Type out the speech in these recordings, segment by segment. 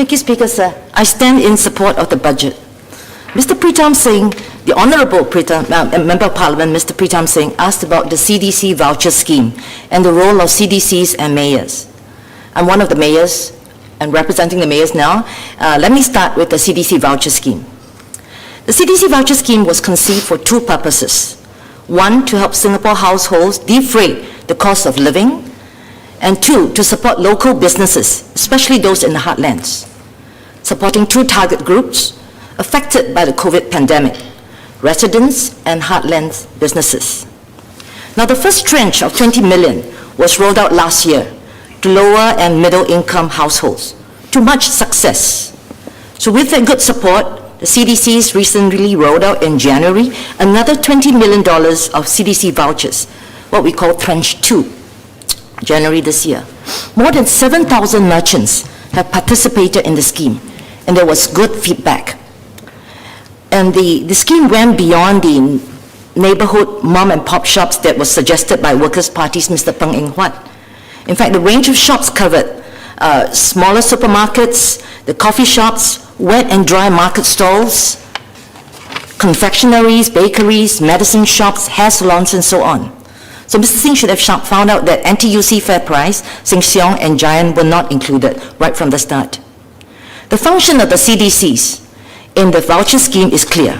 Thank you, Speaker, sir. I stand in support of the budget. Mr. Pritam Singh, the Honourable Member of Parliament, Mr. Pritam Singh, asked about the CDC voucher scheme and the role of CDCs and mayors. I'm one of the mayors and representing the mayors now. Let me start with the CDC voucher scheme. The CDC voucher scheme was conceived for two purposes. One, to help Singapore households defray the cost of living, and two, to support local businesses, especially those in the heartlands, supporting two target groups affected by the COVID pandemic, residents and heartland businesses. Now, the first tranche of 20 million was rolled out last year to lower and middle income households, to much success. So with that good support, the CDCs recently rolled out in January another $20 million of CDC vouchers, what we call Tranche 2, January this year. More than 7,000 merchants have participated in the scheme, and there was good feedback. And the scheme went beyond the neighborhood mom and pop shops that was suggested by Workers' Party's Mr. Peng Eng Huat. In fact, the range of shops covered smaller supermarkets, the coffee shops, wet and dry market stalls, confectionaries, bakeries, medicine shops, hair salons, and so on. So Mr. Singh should have found out that NTUC FairPrice, Sheng Siong, and Giant were not included right from the start. The function of the CDCs in the voucher scheme is clear.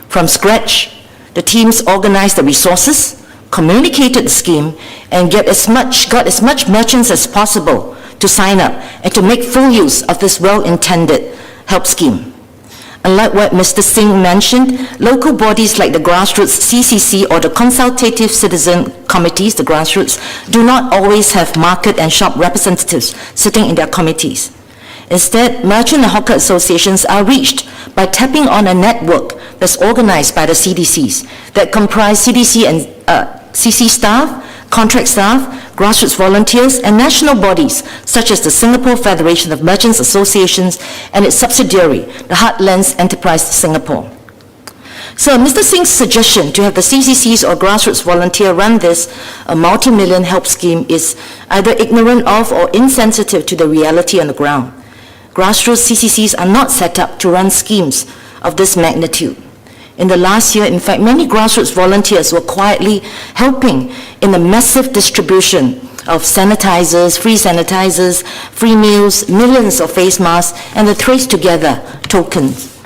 From scratch, the teams organized the resources, communicated the scheme, and got as much merchants as possible to sign up and to make full use of this well-intended help scheme. Unlike what Mr. Singh mentioned, local bodies like the grassroots CCC or the consultative citizen committees, the grassroots, do not always have market and shop representatives sitting in their committees. Instead, merchant and hawker associations are reached by tapping on a network that's organized by the CDCs that comprise CDC and CC staff, contract staff, grassroots volunteers, and national bodies such as the Singapore Federation of Merchants Associations and its subsidiary, the Heartlands Enterprise Singapore. So Mr. Singh's suggestion to have the CCCs or grassroots volunteer run this multi-million help scheme is either ignorant of or insensitive to the reality on the ground. Grassroots CCCs are not set up to run schemes of this magnitude. In the last year, in fact, many grassroots volunteers were quietly helping in the massive distribution of sanitizers, free meals, millions of face masks, and the Trace Together tokens.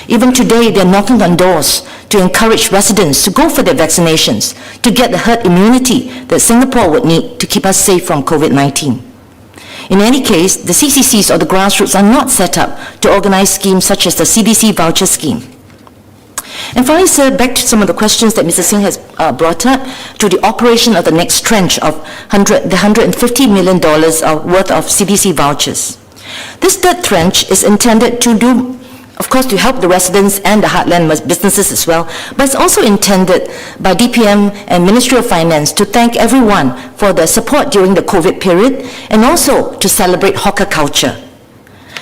Even today, they're knocking on doors to encourage residents to go for their vaccinations, to get the herd immunity that Singapore would need to keep us safe from COVID-19. In any case, the CCCs or the grassroots are not set up to organize schemes such as the CDC voucher scheme. And finally, sir, back to some of the questions that Mr. Singh has brought up, to the operation of the next tranche of the $150 million worth of CDC vouchers. This third tranche is intended to do, of course, to help the residents and the heartland businesses as well, but it's also intended by DPM and Ministry of Finance to thank everyone for their support during the COVID period and also to celebrate hawker culture.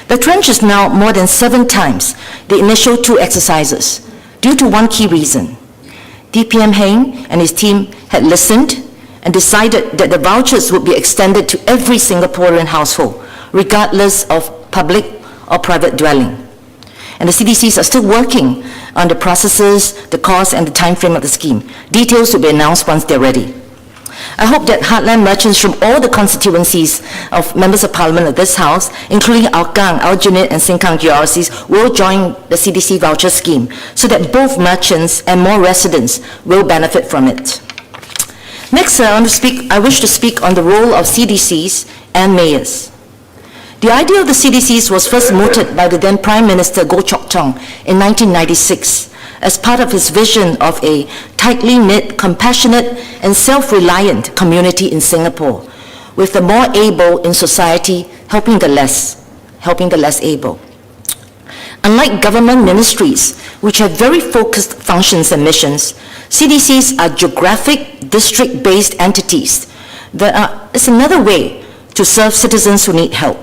The tranche is now more than 7 times the initial 2 exercises, due to one key reason. DPM Heng and his team had listened and decided that the vouchers would be extended to every Singaporean household, regardless of public or private dwelling. And the CDCs are still working on the processes, the cost, and the time frame of the scheme. Details will be announced once they're ready. I hope that heartland merchants from all the constituencies of members of parliament of this house, including Hougang, Aljunied, and Sengkang GRCs, will join the CDC voucher scheme so that both merchants and more residents will benefit from it. Next, I wish to speak on the role of CDCs and mayors. The idea of the CDCs was first mooted by the then Prime Minister Goh Chok Tong in 1996 as part of his vision of a tightly knit, compassionate, and self-reliant community in Singapore, with the more able in society helping the less able. Unlike government ministries, which have very focused functions and missions, CDCs are geographic, district-based entities that is another way to serve citizens who need help.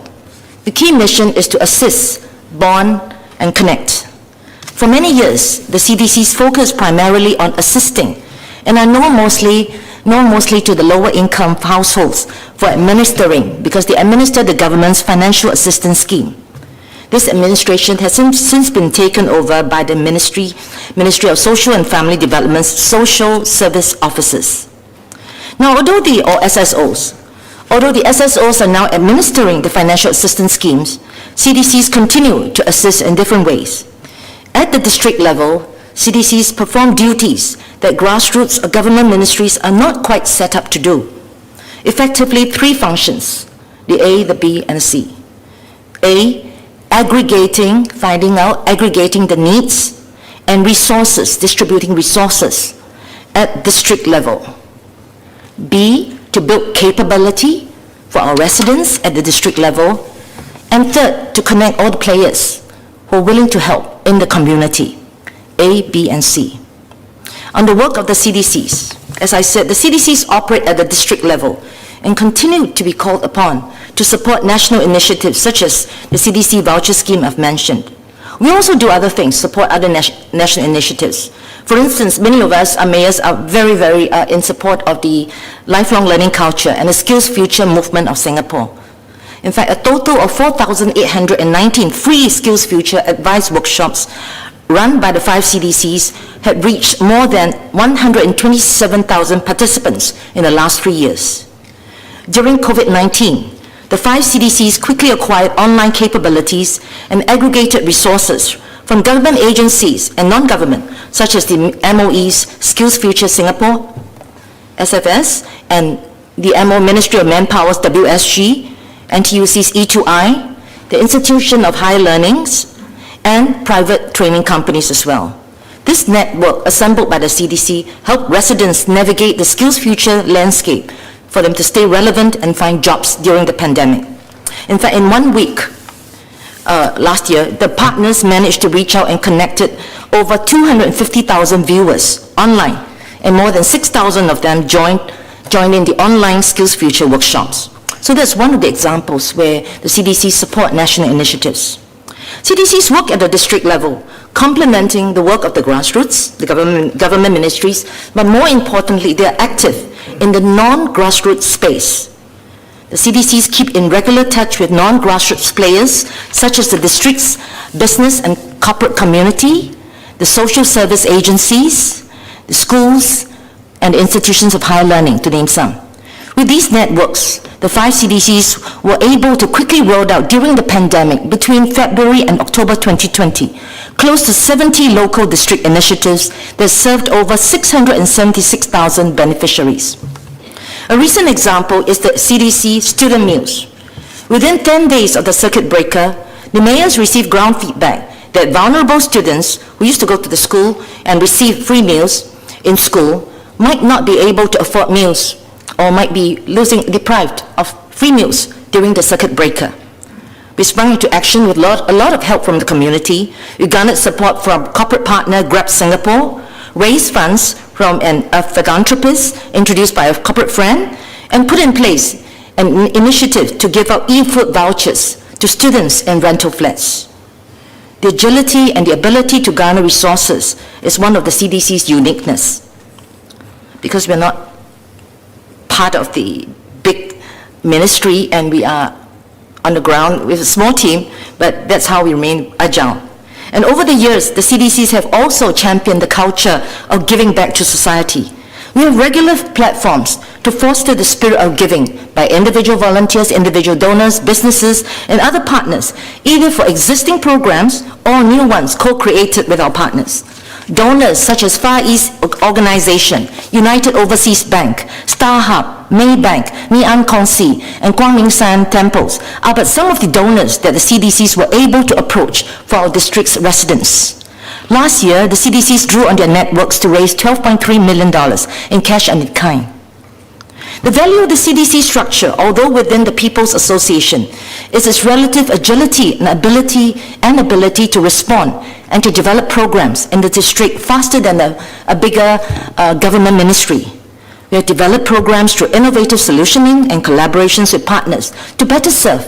The key mission is to assist, bond, and connect. For many years, the CDCs focus primarily on assisting, and are known mostly to the lower income households for administering, because they administer the government's financial assistance scheme. This administration has since been taken over by the Ministry of Social and Family Development's Social Service Officers. Now, although the SSOs are now administering the financial assistance schemes, CDCs continue to assist in different ways. At the district level, CDCs perform duties that grassroots or government ministries are not quite set up to do. Effectively, three functions: the A, the B, and the C. A, aggregating the needs and resources, distributing resources at district level. B, to build capability for our residents at the district level. And third, to connect all the players who are willing to help in the community. A, B, and C. On the work of the CDCs, as I said, the CDCs operate at the district level and continue to be called upon to support national initiatives such as the CDC voucher scheme I've mentioned. We also do other things, support other national initiatives. For instance, many of us, our mayors, are very in support of the lifelong learning culture and the Skills Future movement of Singapore. In fact, a total of 4,819 free Skills Future advice workshops run by the 5 CDCs had reached more than 127,000 participants in the last 3 years. During COVID-19, the 5 CDCs quickly acquired online capabilities and aggregated resources from government agencies and non-government, such as the MOE's Skills Future Singapore, SFS, and the MO Ministry of Manpower's WSG, NTUC's E2I, the Institution of Higher Learnings, and private training companies as well. This network, assembled by the CDC, helped residents navigate the Skills Future landscape for them to stay relevant and find jobs during the pandemic. In fact, in 1 week last year, the partners managed to reach out and connected over 250,000 viewers online, and more than 6,000 of them joined in the online Skills Future workshops. So that's one of the examples where the CDC support national initiatives. CDCs work at the district level, complementing the work of the grassroots, the government ministries, but more importantly, they are active in the non-grassroots space. The CDCs keep in regular touch with non-grassroots players, such as the district's business and corporate community, the social service agencies, the schools, and the institutions of higher learning, to name some. With these networks, the 5 CDCs were able to quickly roll out during the pandemic between February and October 2020, close to 70 local district initiatives that served over 676,000 beneficiaries. A recent example is the CDC student meals. Within 10 days of the circuit breaker, the mayors received ground feedback that vulnerable students who used to go to the school and receive free meals in school might not be able to afford meals or might be deprived of free meals during the circuit breaker. We sprung into action with a lot of help from the community. We garnered support from corporate partner Grab Singapore, raised funds from a philanthropist introduced by a corporate friend, and put in place an initiative to give out e-food vouchers to students in rental flats. The agility and the ability to garner resources is one of the CDC's uniqueness, because we're not part of the big ministry and we are on the ground with a small team, but that's how we remain agile. And over the years, the CDCs have also championed the culture of giving back to society. We have regular platforms to foster the spirit of giving by individual volunteers, individual donors, businesses, and other partners, either for existing programs or new ones co-created with our partners. Donors such as Far East Organization, United Overseas Bank, StarHub, Maybank, Nghi An Kongsi, and Quang Minh San temples are but some of the donors that the CDCs were able to approach for our district's residents. Last year, the CDCs drew on their networks to raise $12.3 million in cash and in kind. The value of the CDC structure, although within the People's Association, is its relative agility and ability to respond and to develop programs in the district faster than a bigger government ministry. We have developed programs through innovative solutioning and collaborations with partners to better serve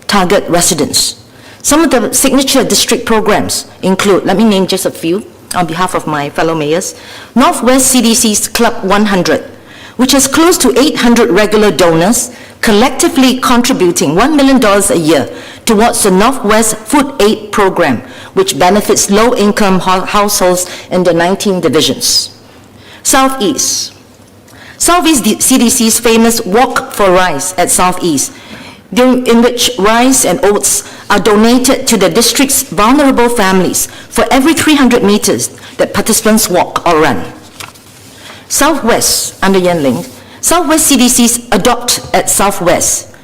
target residents. Some of the signature district programs include, let me name just a few on behalf of my fellow mayors, Northwest CDC's Club 100, which has close to 800 regular donors collectively contributing $1 million a year towards the Northwest Food Aid Program, which benefits low-income households in the 19 divisions. Southeast. Southeast CDC's famous Walk for Rice at Southeast, in which rice and oats are donated to the district's vulnerable families for every 300 meters that participants walk or run. Southwest, under Yenling, Southwest CDC's Adopt at Southwest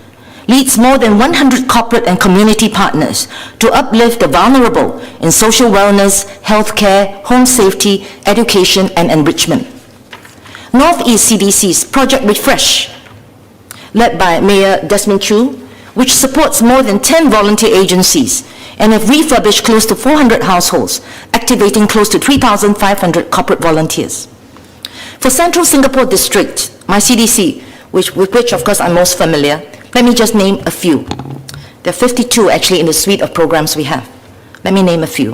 leads more than 100 corporate and community partners to uplift the vulnerable in social wellness, healthcare, home safety, education, and enrichment. Northeast CDC's Project Refresh, led by Mayor Desmond Chu, which supports more than 10 volunteer agencies and have refurbished close to 400 households, activating close to 3,500 corporate volunteers. For Central Singapore District, my CDC, with which of course I'm most familiar, let me just name a few. There are 52 actually in the suite of programs we have. Let me name a few.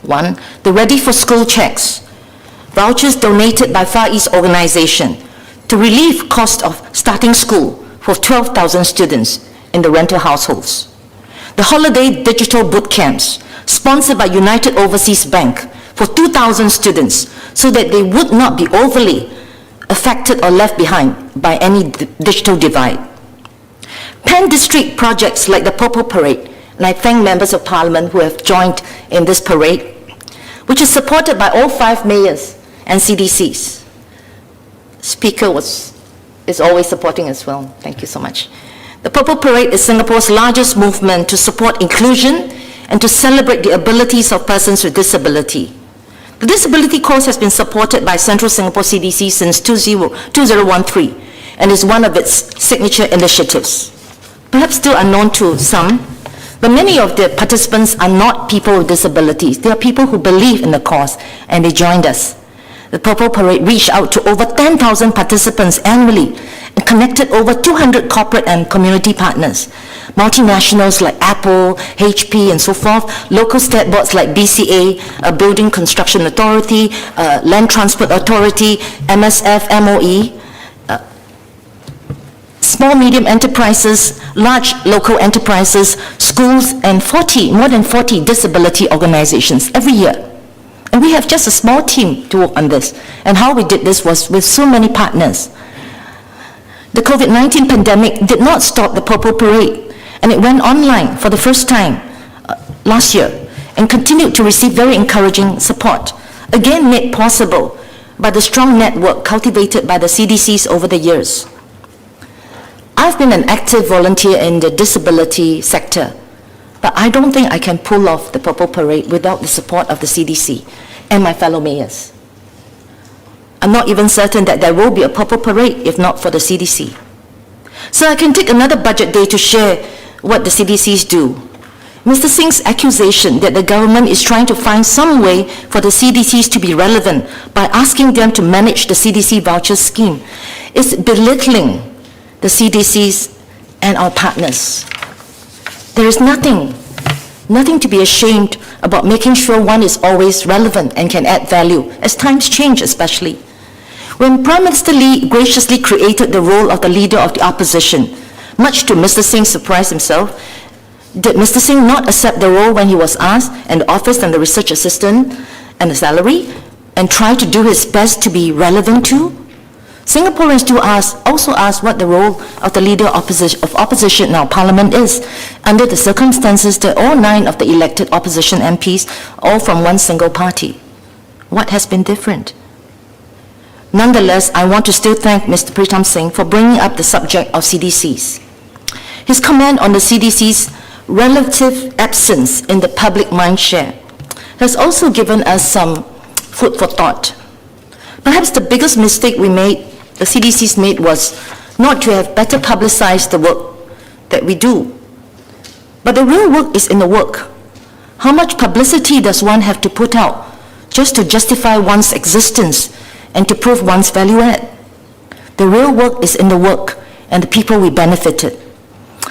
One, the Ready for School checks, vouchers donated by Far East Organization to relieve cost of starting school for 12,000 students in the rental households. The Holiday Digital Boot Camps, sponsored by United Overseas Bank for 2,000 students so that they would not be overly affected or left behind by any digital divide. Pan-district projects like the Purple Parade, and I thank members of Parliament who have joined in this parade, which is supported by all 5 mayors and CDCs. Speaker is always supporting as well. Thank you so much. The Purple Parade is Singapore's largest movement to support inclusion and to celebrate the abilities of persons with disability. The disability cause has been supported by Central Singapore CDC since 2013 and is one of its signature initiatives. Perhaps still unknown to some, but many of the participants are not people with disabilities. They are people who believe in the cause and they joined us. The Purple Parade reached out to over 10,000 participants annually and connected over 200 corporate and community partners, multinationals like Apple, HP, and so forth, local state boards like BCA, Building Construction Authority, Land Transport Authority, MSF, MOE, small medium enterprises, large local enterprises, schools, and more than 40 disability organizations every year. And we have just a small team to work on this. And how we did this was with so many partners. The COVID-19 pandemic did not stop the Purple Parade, and it went online for the first time last year and continued to receive very encouraging support, again made possible by the strong network cultivated by the CDCs over the years. I've been an active volunteer in the disability sector, but I don't think I can pull off the Purple Parade without the support of the CDC and my fellow mayors. I'm not even certain that there will be a Purple Parade if not for the CDC. So I can take another budget day to share what the CDCs do. Mr. Singh's accusation that the government is trying to find some way for the CDCs to be relevant by asking them to manage the CDC voucher scheme is belittling the CDCs and our partners. There is nothing to be ashamed about making sure one is always relevant and can add value, as times change especially. When Prime Minister Lee graciously created the role of the leader of the opposition, much to Mr. Singh's surprise himself, did Mr. Singh not accept the role when he was asked, and the office and the research assistant and the salary, and try to do his best to be relevant too? Singaporeans also ask what the role of the leader of opposition in our parliament is, under the circumstances that all 9 of the elected opposition MPs, all from one single party. What has been different? Nonetheless, I want to still thank Mr. Pritam Singh for bringing up the subject of CDCs. His comment on the CDC's relative absence in the public mindshare has also given us some food for thought. Perhaps the biggest mistake the CDCs made was not to have better publicized the work that we do. But the real work is in the work. How much publicity does one have to put out just to justify one's existence and to prove one's value add? The real work is in the work and the people we benefited.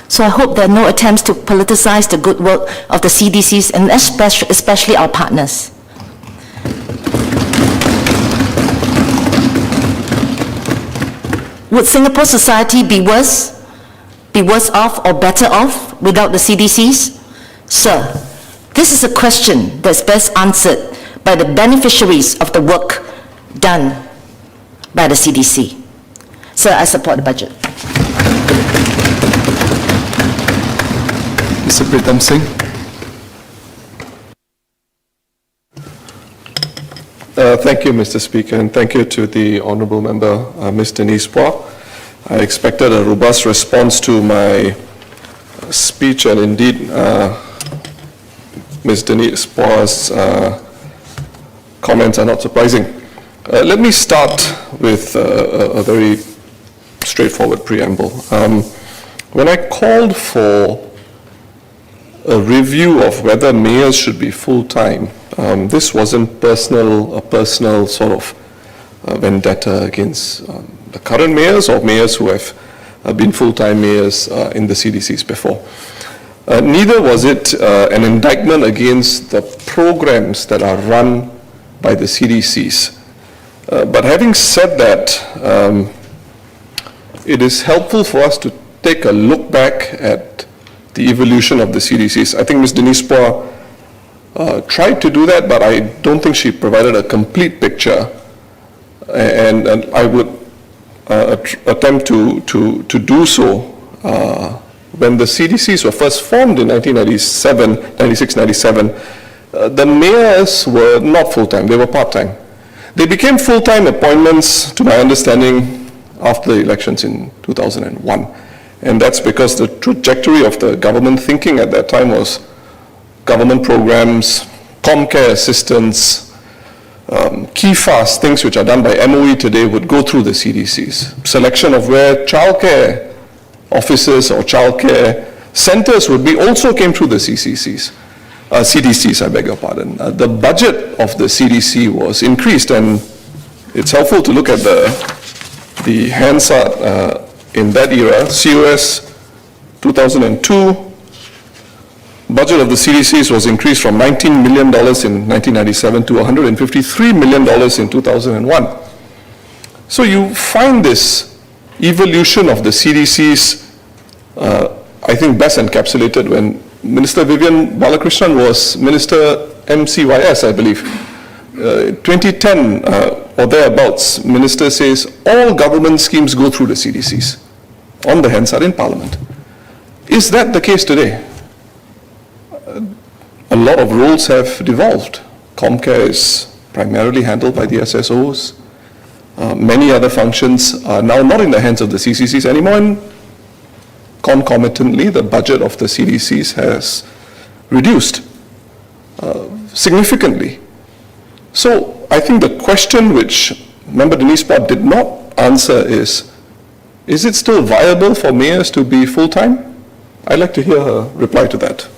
So I hope there are no attempts to politicize the good work of the CDCs and especially our partners. Would Singapore society be worse be worse off or better off without the CDCs? Sir, this is a question that's best answered by the beneficiaries of the work done by the CDC. Sir, I support the budget. Mr. Pritam Singh. Thank you, Mr. Speaker, and thank you to the Honourable Member, Ms. Denise Phua. I expected a robust response to my speech, and indeed, Ms. Denise Phua's comments are not surprising. Let me start with a very straightforward preamble. When I called for a review of whether mayors should be full-time, this wasn't a personal sort of vendetta against the current mayors or mayors who have been full-time mayors in the CDCs before. Neither was it an indictment against the programs that are run by the CDCs. But having said that, it is helpful for us to take a look back at the evolution of the CDCs. I think Ms. Denise Phua tried to do that, but I don't think she provided a complete picture. And I would attempt to do so. When the CDCs were first formed in 96, 97, the mayors were not full-time, they were part-time. They became full-time appointments, to my understanding, after the elections in 2001. And that's because the trajectory of the government thinking at that time was government programs, Comcare assistance, key-fast, things which are done by MOE today would go through the CDCs. Selection of where childcare offices or childcare centers would be also came through the CDCs, I beg your pardon. The budget of the CDC was increased, and it's helpful to look at the Hansard in that era. COS 2002, budget of the CDCs was increased from $19 million in 1997 to $153 million in 2001. So you find this evolution of the CDCs, I think best encapsulated when Minister Vivian Balakrishnan was Minister MCYS, I believe. 2010 or thereabouts, Minister says all government schemes go through the CDCs on the Hansard in Parliament. Is that the case today? A lot of roles have devolved. Comcare is primarily handled by the SSOs. Many other functions are now not in the hands of the CCCs anymore, and concomitantly, the budget of the CDCs has reduced significantly. So I think the question which Member Denise Phua did not answer is it still viable for mayors to be full-time? I'd like to hear her reply to that.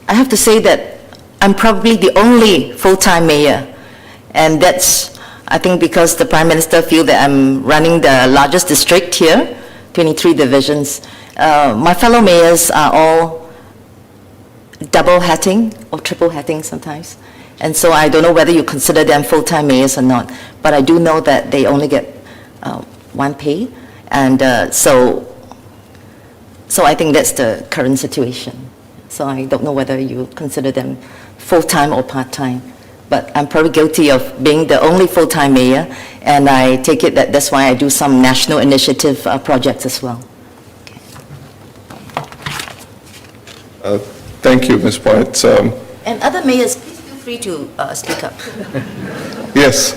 I have to say that I'm probably the only full-time mayor, and that's, I think, because the Prime Minister feels that I'm running the largest district here, 23 divisions. My fellow mayors are all double-hatting or triple-hatting sometimes, and so I don't know whether you consider them full-time mayors or not, but I do know that they only get one pay, and so I think that's the current situation. So I don't know whether you consider them full-time or part-time, but I'm probably guilty of being the only full-time mayor, and I take it that that's why I do some national initiative projects as well. Okay. Thank you, Ms. Phua. And other mayors, please feel free to speak up. Yes,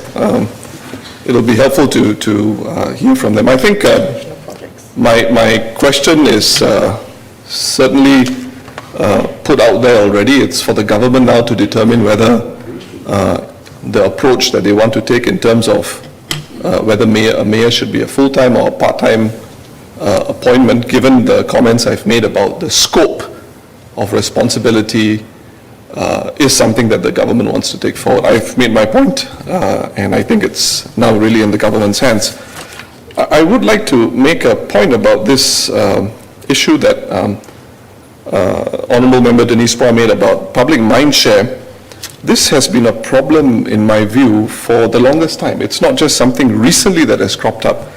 it'll be helpful to hear from them. I think my question is certainly put out there already. It's for the government now to determine whether the approach that they want to take in terms of whether a mayor should be a full-time or a part-time appointment, given the comments I've made about the scope of responsibility is something that the government wants to take forward. I've made my point, and I think it's now really in the government's hands. I would like to make a point about this issue that Honourable Member Denise Phua made about public mindshare. This has been a problem, in my view, for the longest time. It's not just something recently that has cropped up.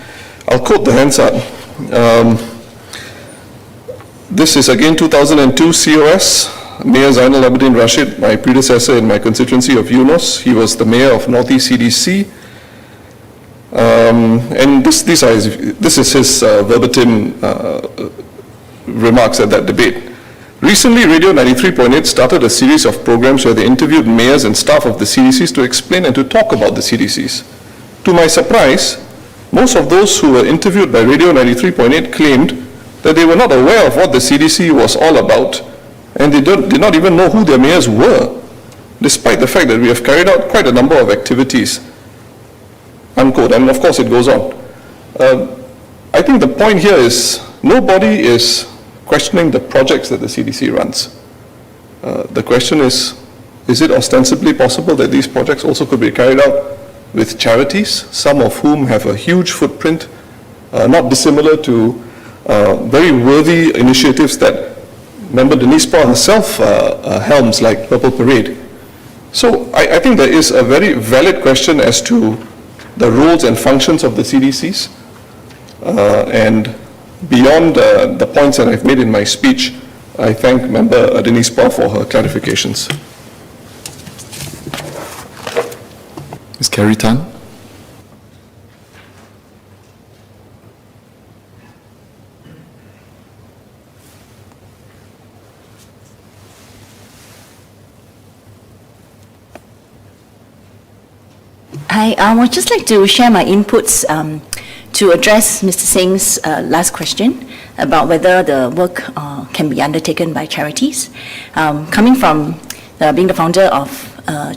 I'll quote the Hansard. This is again 2002 COS. Mayor Zainal Abidin Rashid, my predecessor in my constituency of Eunos, he was the mayor of Northeast CDC. And this is his verbatim remarks at that debate. Recently, Radio 93.8 started a series of programs where they interviewed mayors and staff of the CDCs to explain and to talk about the CDCs. To my surprise, most of those who were interviewed by Radio 93.8 claimed that they were not aware of what the CDC was all about, and they did not even know who their mayors were, despite the fact that we have carried out quite a number of activities. Unquote. And of course it goes on. I think the point here is nobody is questioning the projects that the CDC runs. The question is it ostensibly possible that these projects also could be carried out with charities, some of whom have a huge footprint, not dissimilar to very worthy initiatives that Member Denise Phua herself helms, like Purple Parade. So I think there is a very valid question as to the roles and functions of the CDCs, and beyond the points that I've made in my speech, I thank Member Denise Phua for her clarifications. Ms. Carrie Tan. Hi, I would just like to share my inputs to address Mr. Singh's last question about whether the work can be undertaken by charities. Coming from being the founder of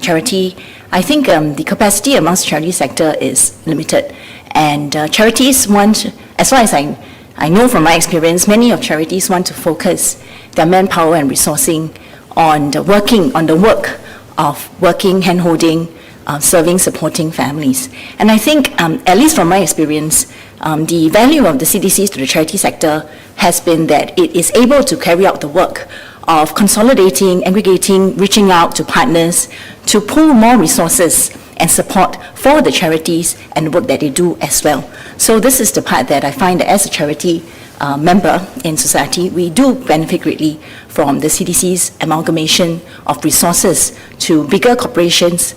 charity, I think the capacity amongst the charity sector is limited, and charities want, as far as I know from my experience, many of charities want to focus their manpower and resourcing on the work of working, hand-holding, serving, supporting families. And I think, at least from my experience, the value of the CDCs to the charity sector has been that it is able to carry out the work of consolidating, aggregating, reaching out to partners to pool more resources and support for the charities and the work that they do as well. So this is the part that I find that as a charity member in society, we do benefit greatly from the CDC's amalgamation of resources to bigger corporations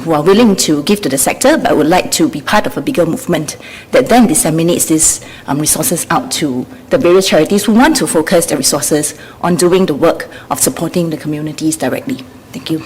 who are willing to give to the sector but would like to be part of a bigger movement that then disseminates these resources out to the various charities who want to focus their resources on doing the work of supporting the communities directly. Thank you.